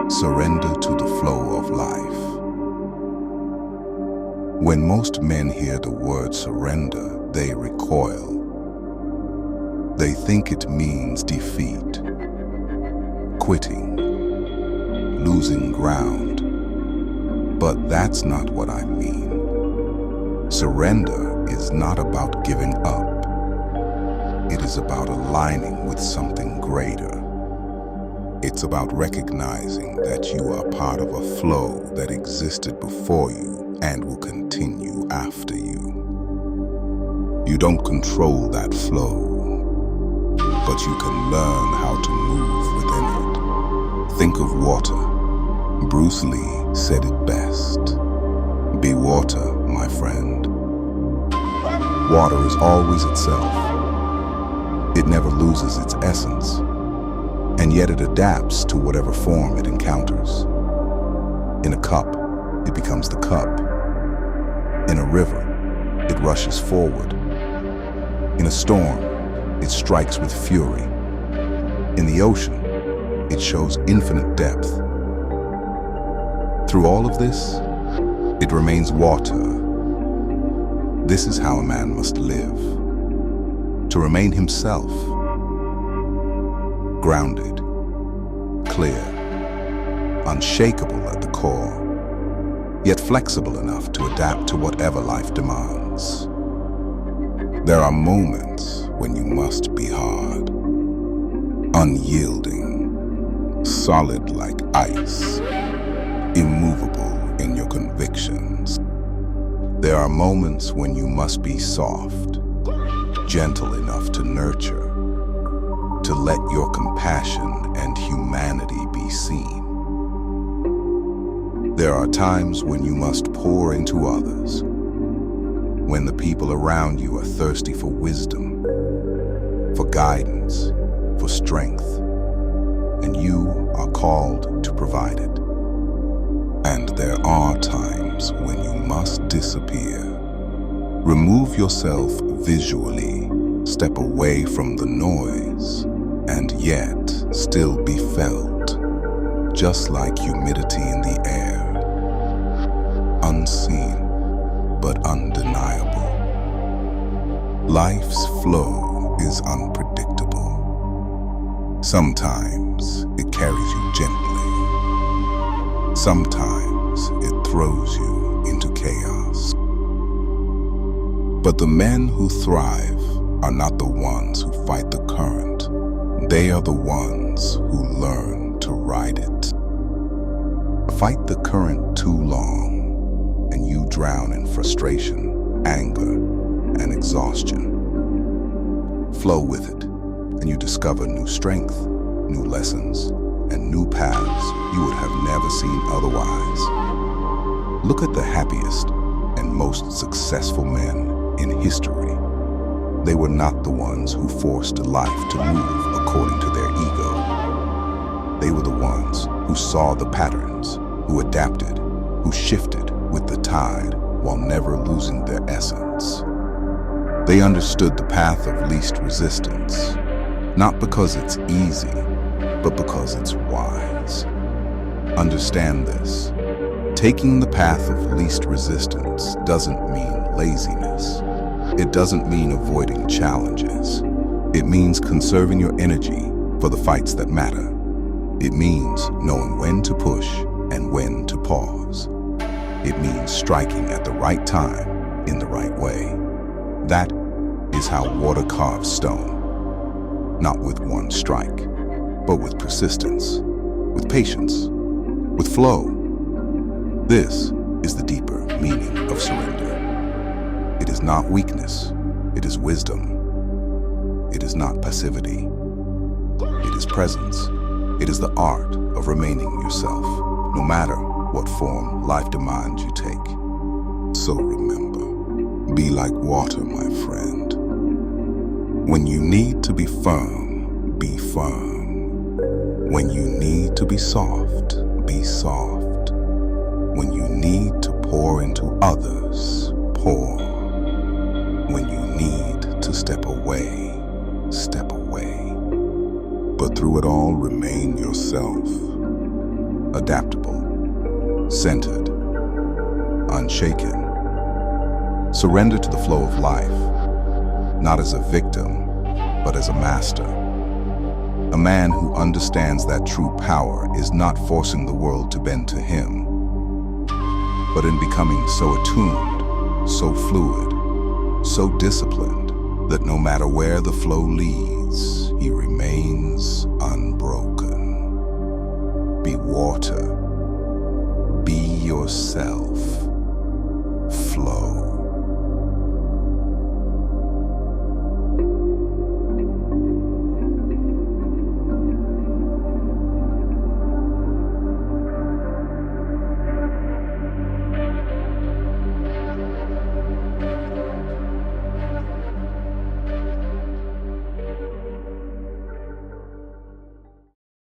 Surrender to the flow of life. When most men hear the word surrender, they recoil. They think it means defeat, quitting, losing ground. But that's not what I mean. Surrender is not about giving up. It is about aligning with something greater. It's about recognizing that you are part of a flow that existed before you and will continue after you. You don't control that flow, but you can learn how to move within it. Think of water. Bruce Lee said it best. Be water, my friend. Water is always itself. It never loses its essence, and yet it adapts to whatever form it encounters. In a cup, it becomes the cup. In a river, it rushes forward. In a storm, it strikes with fury. In the ocean, it shows infinite depth. Through all of this, it remains water. This is how a man must live. To remain himself, grounded, clear, unshakable at the core, yet flexible enough to adapt to whatever life demands. There are moments when you must be hard, unyielding, solid like ice, immovable in your convictions. There are moments when you must be soft, gentle enough to nurture, to let your compassion and humanity be seen. There are times when you must pour into others, when the people around you are thirsty for wisdom, for guidance, for strength, and you are called to provide it. And there are times when you must disappear. Remove yourself visually, step away from the noise, and yet still be felt, just like humidity in the air, unseen but undeniable. Life's flow is unpredictable. Sometimes it carries you gently. Sometimes it throws you into chaos. But the men who thrive are not the ones who fight the current. They are the ones who learn to ride it. Fight the current too long, and you drown in frustration, anger, and exhaustion. Flow with it, and you discover new strength, new lessons, and new paths you would have never seen otherwise. Look at the happiest and most successful men in history. They were not the ones who forced life to move according to their ego. They were the ones who saw the patterns, who adapted, who shifted with the tide while never losing their essence. They understood the path of least resistance, not because it's easy, but because it's wise. Understand this. Taking the path of least resistance doesn't mean laziness. It doesn't mean avoiding challenges. It means conserving your energy for the fights that matter. It means knowing when to push and when to pause. It means striking at the right time in the right way. That is how water carves stone. Not with one strike, but with persistence, with patience, with flow. This is the deeper meaning of surrender. It is not weakness, it is wisdom. It is not passivity, it is presence. It is the art of remaining yourself, no matter what form life demands you take. So remember, be like water, my friend. When you need to be firm, be firm. When you need to be soft, be soft. When you need to pour into others, pour. When you need to step away, step away. But through it all, remain yourself. adaptable, centered, unshaken. Surrender to the flow of life, not as a victim, but as a master. A man who understands that true power is not forcing the world to bend to him, but in becoming so attuned, so fluid, so disciplined, that no matter where the flow leads, he remains unbroken. Be water. Be yourself. Flow.